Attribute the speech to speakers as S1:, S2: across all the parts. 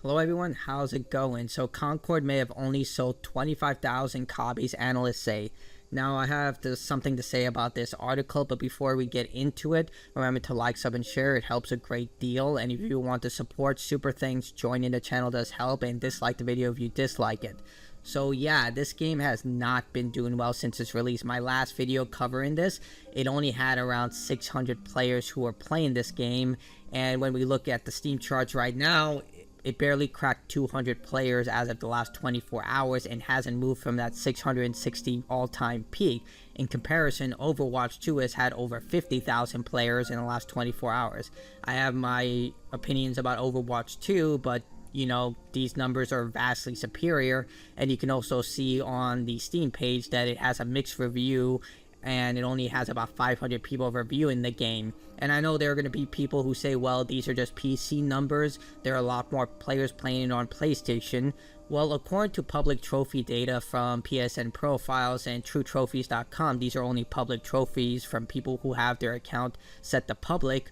S1: Hello everyone, how's it going? So Concord may have only sold 25,000 copies, analysts say. Now I have something to say about this article, but before we get into it, remember to like, sub, and share. It helps a great deal, and if you want to support super things, joining the channel does help, and dislike the video if you dislike it. So yeah, this game has not been doing well since its release. My last video covering this, it only had around 600 players who were playing this game, and when we look at the Steam charts right now, it barely cracked 200 players as of the last 24 hours and hasn't moved from that 660 all-time peak. In comparison, Overwatch 2 has had over 50,000 players in the last 24 hours. I have my opinions about Overwatch 2, but you know, these numbers are vastly superior, and you can also see on the Steam page that it has a mixed review and it only has about 500 people reviewing the game. And I know there are going to be people who say, well, these are just PC numbers, there are a lot more players playing it on PlayStation. Well, according to public trophy data from PSN Profiles and TrueTrophies.com, these are only public trophies from people who have their account set to public.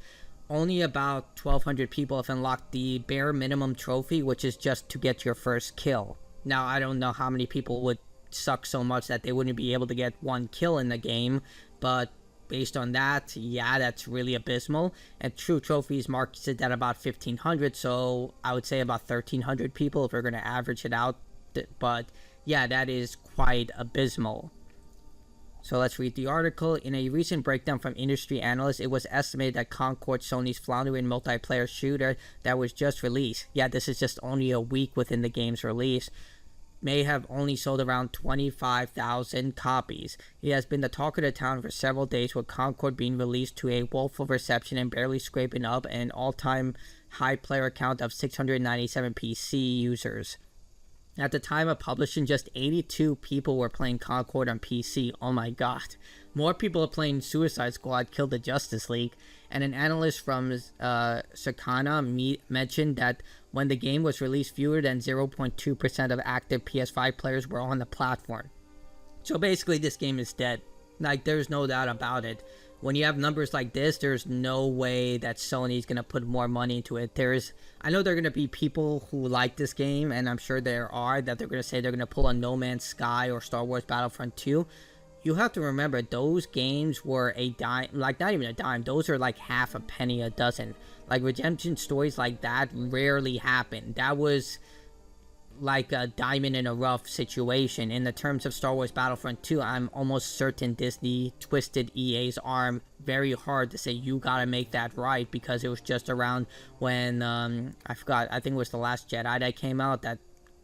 S1: Only about 1,200 people have unlocked the bare minimum trophy, which is just to get your first kill. Now, I don't know how many people would suck so much that they wouldn't be able to get one kill in the game, but based on that, yeah, that's really abysmal. And True Trophies marks it at about 1,500, so I would say about 1,300 people if we're going to average it out, but yeah, that is quite abysmal. So let's read the article. In a recent breakdown from industry analysts, it was estimated that Concord, Sony's floundering multiplayer shooter that was just released, yeah, this is just only a week within the game's release, may have only sold around 25,000 copies. It has been the talk of the town for several days, with Concord being released to a woeful reception and barely scraping up an all-time high player count of 697 PC users. At the time of publishing, just 82 people were playing Concord on PC. Oh my god. More people are playing Suicide Squad Kill the Justice League. And an analyst from Sakana mentioned that when the game was released, fewer than 0.2% of active PS5 players were on the platform. So basically, this game is dead. Like, there's no doubt about it. When you have numbers like this, there's no way that Sony's going to put more money into it. I know there are going to be people who like this game, and I'm sure there are, that they're going to say they're going to pull on No Man's Sky or Star Wars Battlefront 2. You have to remember, those games were a dime, like not even a dime, those are like half a penny a dozen. Like, redemption stories like that rarely happen. That was like a diamond in a rough situation. In the terms of Star Wars Battlefront 2, I'm almost certain Disney twisted EA's arm very hard to say, you gotta make that right, because it was just around when, I think it was The Last Jedi that came out, that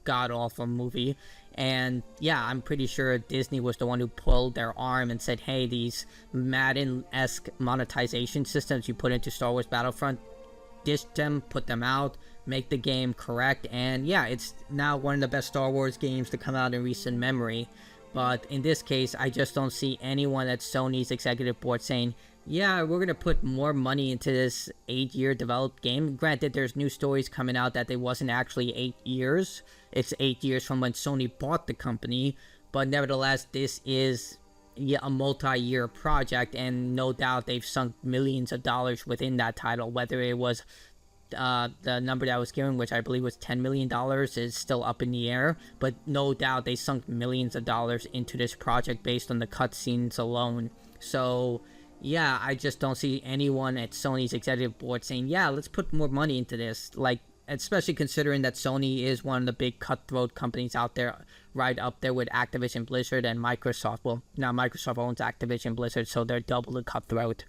S1: god-awful movie. And yeah, I'm pretty sure Disney was the one who pulled their arm and said, hey, these Madden-esque monetization systems you put into Star Wars Battlefront, dish them, put them out, make the game correct, and yeah, it's now one of the best Star Wars games to come out in recent memory. But in this case, I just don't see anyone at Sony's executive board saying, yeah, we're gonna put more money into this 8-year developed game. Granted, there's new stories coming out that it wasn't actually 8 years, it's 8 years from when Sony bought the company, but nevertheless, this is a multi-year project, and no doubt they've sunk millions of dollars within that title. Whether it was the number that I was given, which I believe was $10 million, is still up in the air, but no doubt they sunk millions of dollars into this project based on the cutscenes alone. So yeah, I just don't see anyone at Sony's executive board saying, yeah, let's put more money into this, like, especially considering that Sony is one of the big cutthroat companies out there, right up there with Activision Blizzard and Microsoft. Well, now Microsoft owns Activision Blizzard, so they're double the cutthroat.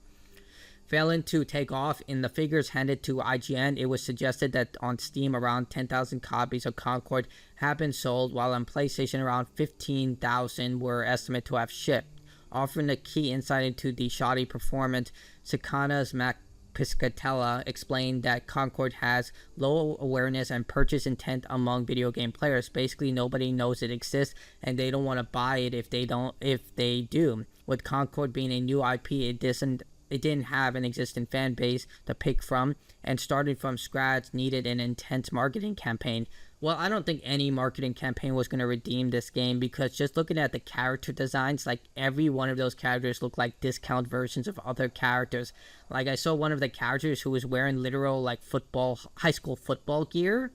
S1: Failing to take off, in the figures handed to IGN, it was suggested that on Steam around 10,000 copies of Concord have been sold, while on PlayStation around 15,000 were estimated to have shipped. Offering a key insight into the shoddy performance, Sakana's Mac Piscatella explained that Concord has low awareness and purchase intent among video game players. Basically, nobody knows it exists, and they don't want to buy it if they do. With Concord being a new IP, it didn't have an existing fan base to pick from, and starting from scratch needed an intense marketing campaign. Well, I don't think any marketing campaign was going to redeem this game, because just looking at the character designs, like, every one of those characters look like discount versions of other characters. Like, I saw one of the characters who was wearing literal, like, high school football gear,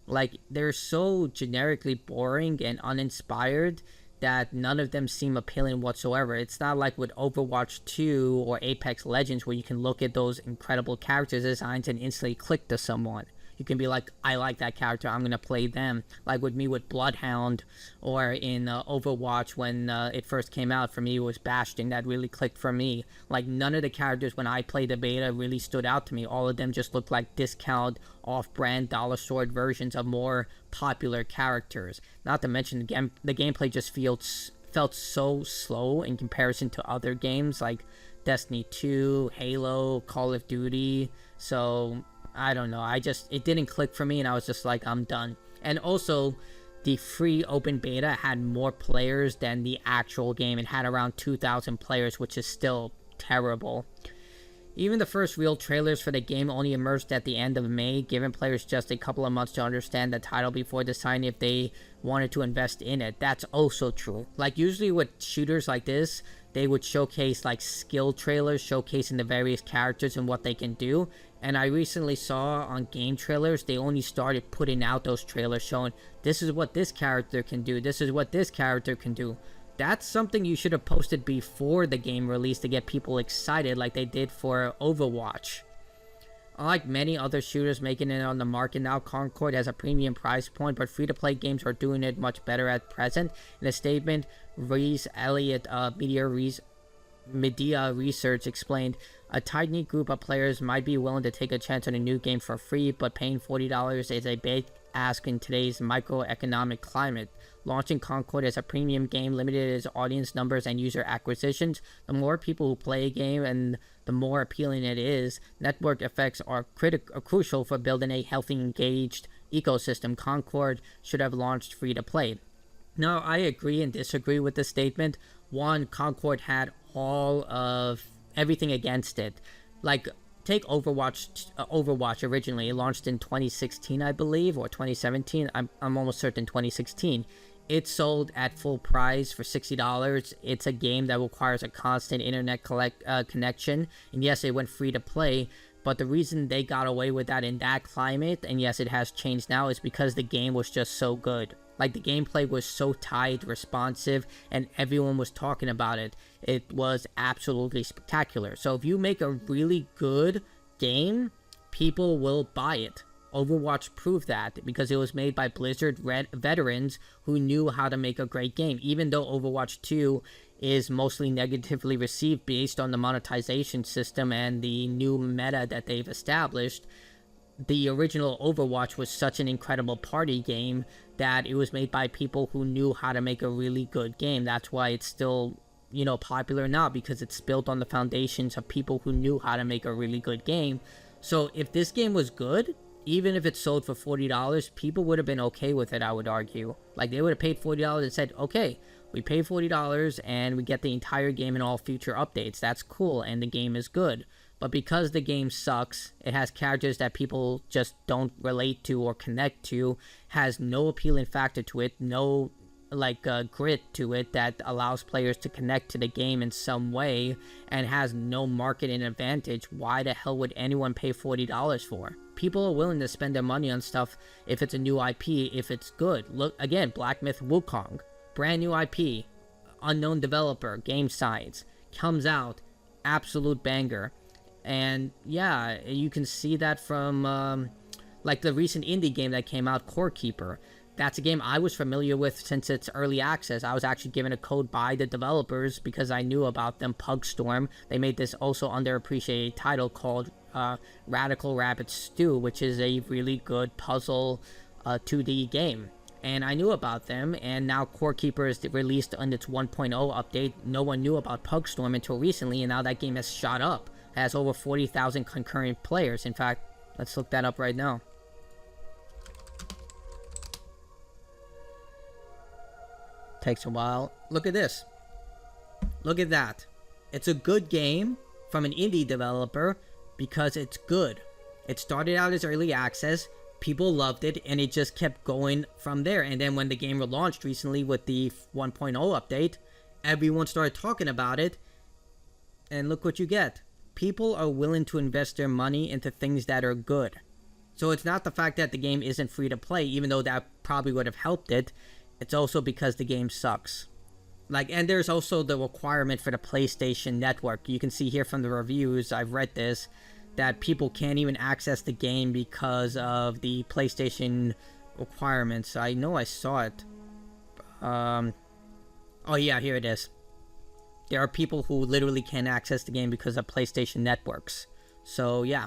S1: Like, they're so generically boring and uninspired that none of them seem appealing whatsoever. It's not like with Overwatch 2 or Apex Legends where you can look at those incredible character designs and instantly click to someone. You can be like, I like that character, I'm going to play them. Like with me with Bloodhound, or in Overwatch when it first came out, for me it was Bastion that really clicked for me. Like, none of the characters when I played the beta really stood out to me. All of them just looked like discount, off-brand, dollar store versions of more popular characters. Not to mention, the gameplay just felt so slow in comparison to other games like Destiny 2, Halo, Call of Duty. So I don't know. It didn't click for me, and I was just like, I'm done. And also, the free open beta had more players than the actual game. It had around 2,000 players, which is still terrible. Even the first real trailers for the game only emerged at the end of May, giving players just a couple of months to understand the title before deciding if they wanted to invest in it. That's also true. Like, usually with shooters like this, they would showcase like skill trailers showcasing the various characters and what they can do. And I recently saw on game trailers, they only started putting out those trailers showing this is what this character can do, this is what this character can do. That's something you should have posted before the game release to get people excited like they did for Overwatch. Unlike many other shooters making it on the market now, Concord has a premium price point, but free-to-play games are doing it much better at present. In a statement, Reese Elliott, Media Research, explained, a tight-knit group of players might be willing to take a chance on a new game for free, but paying $40 is a big ask in today's microeconomic climate. Launching Concord as a premium game limited its audience numbers and user acquisitions. The more people who play a game and the more appealing it is, network effects are crucial for building a healthy, engaged ecosystem. Concord should have launched free-to-play. Now, I agree and disagree with this statement. One, Concord had all of everything against it. Like, take Overwatch originally. It launched in 2016, I believe, or 2017. I'm almost certain 2016. It sold at full price for $60. It's a game that requires a constant internet connection. And yes, it went free to play. But the reason they got away with that in that climate, and yes, it has changed now, is because the game was just so good. Like, the gameplay was so tight, responsive, and everyone was talking about it. It was absolutely spectacular. So if you make a really good game, people will buy it. Overwatch proved that because it was made by Blizzard veterans who knew how to make a great game. Even though Overwatch 2 is mostly negatively received based on the monetization system and the new meta that they've established, the original Overwatch was such an incredible party game that it was made by people who knew how to make a really good game. That's why it's still, popular now, because it's built on the foundations of people who knew how to make a really good game. So if this game was good, even if it sold for $40, people would have been okay with it, I would argue. Like, they would have paid $40 and said, okay, we pay $40 and we get the entire game and all future updates. That's cool, and the game is good. But because the game sucks, it has characters that people just don't relate to or connect to, has no appealing factor to it, no grit to it that allows players to connect to the game in some way, and has no marketing advantage, why the hell would anyone pay $40 for? People are willing to spend their money on stuff if it's a new IP, if it's good. Look, again, Black Myth Wukong, brand new IP, unknown developer, Game Science, comes out, absolute banger. And yeah, you can see that from the recent indie game that came out, Core Keeper. That's a game I was familiar with since its early access. I was actually given a code by the developers because I knew about them, Pugstorm. They made this also underappreciated title called Radical Rabbit Stew, which is a really good puzzle 2D game. And I knew about them, and now Core Keeper is released on its 1.0 update. No one knew about Pugstorm until recently, and now that game has shot up. It has over 40,000 concurrent players. In fact, let's look that up right now. Takes a while. Look at this. Look at that. It's a good game from an indie developer because it's good. It started out as early access, people loved it, and it just kept going from there. And then when the game launched recently with the 1.0 update, everyone started talking about it, and look what you get. People are willing to invest their money into things that are good. So it's not the fact that the game isn't free to play, even though that probably would have helped it. It's also because the game sucks. Like, and there's also the requirement for the PlayStation Network. You can see here from the reviews, I've read this, that people can't even access the game because of the PlayStation requirements. I know I saw it. Oh yeah, here it is. There are people who literally can't access the game because of PlayStation Networks. So yeah.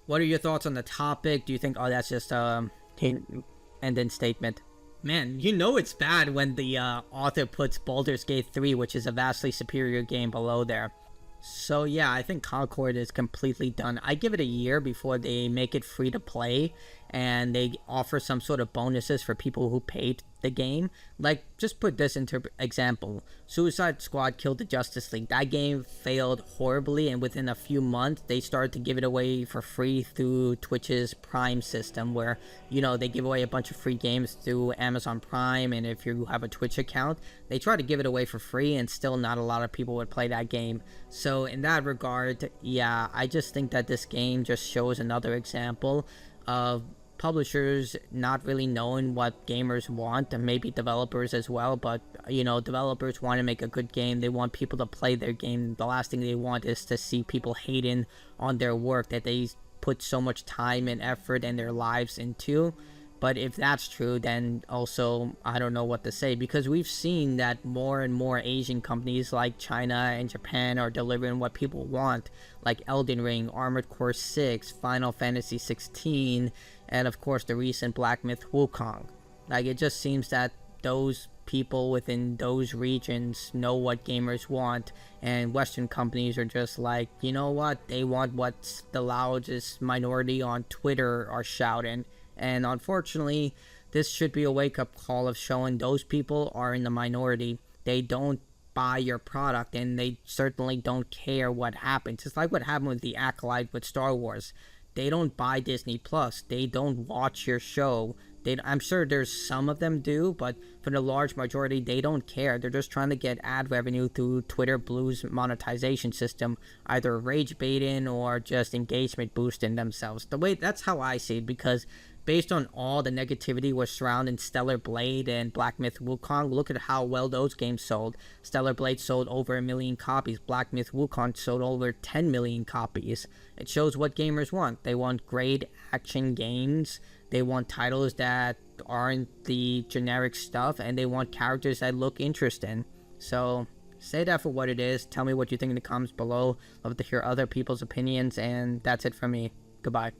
S1: What are your thoughts on the topic? Do you think, oh, that's just and then statement? Man, you know it's bad when the author puts Baldur's Gate 3, which is a vastly superior game, below there. So yeah, I think Concord is completely done. I give it a year before they make it free to play and they offer some sort of bonuses for people who paid the game. Like, just put this into example. Suicide Squad killed the Justice League. That game failed horribly, and within a few months they started to give it away for free through Twitch's Prime system, where, you know, they give away a bunch of free games through Amazon Prime, and if you have a Twitch account, they try to give it away for free, and still not a lot of people would play that game. So in that regard, yeah, I just think that this game just shows another example of publishers not really knowing what gamers want, and maybe developers as well. But, you know, developers want to make a good game. They want people to play their game. The last thing they want is to see people hating on their work that they put so much time and effort and their lives into. But if that's true, then also I don't know what to say, because we've seen that more and more Asian companies like China and Japan are delivering what people want, like Elden Ring, Armored Core 6, Final Fantasy 16, and of course the recent Black Myth Wukong. Like, it just seems that those people within those regions know what gamers want, and Western companies are just like, you know what, they want what the loudest minority on Twitter are shouting. And unfortunately, this should be a wake-up call of showing those people are in the minority. They don't buy your product, and they certainly don't care what happens. It's like what happened with the Acolyte with Star Wars. They don't buy Disney Plus. They don't watch your show. I'm sure there's some of them do, but for the large majority, they don't care. They're just trying to get ad revenue through Twitter Blue's monetization system, either rage baiting or just engagement boosting themselves. That's how I see it, because based on all the negativity was surrounding Stellar Blade and Black Myth Wukong, look at how well those games sold. Stellar Blade sold over 1 million copies. Black Myth Wukong sold over 10 million copies. It shows what gamers want. They want great action games. They want titles that aren't the generic stuff, and they want characters that look interesting. So say that for what it is. Tell me what you think in the comments below. Love to hear other people's opinions, and that's it from me. Goodbye.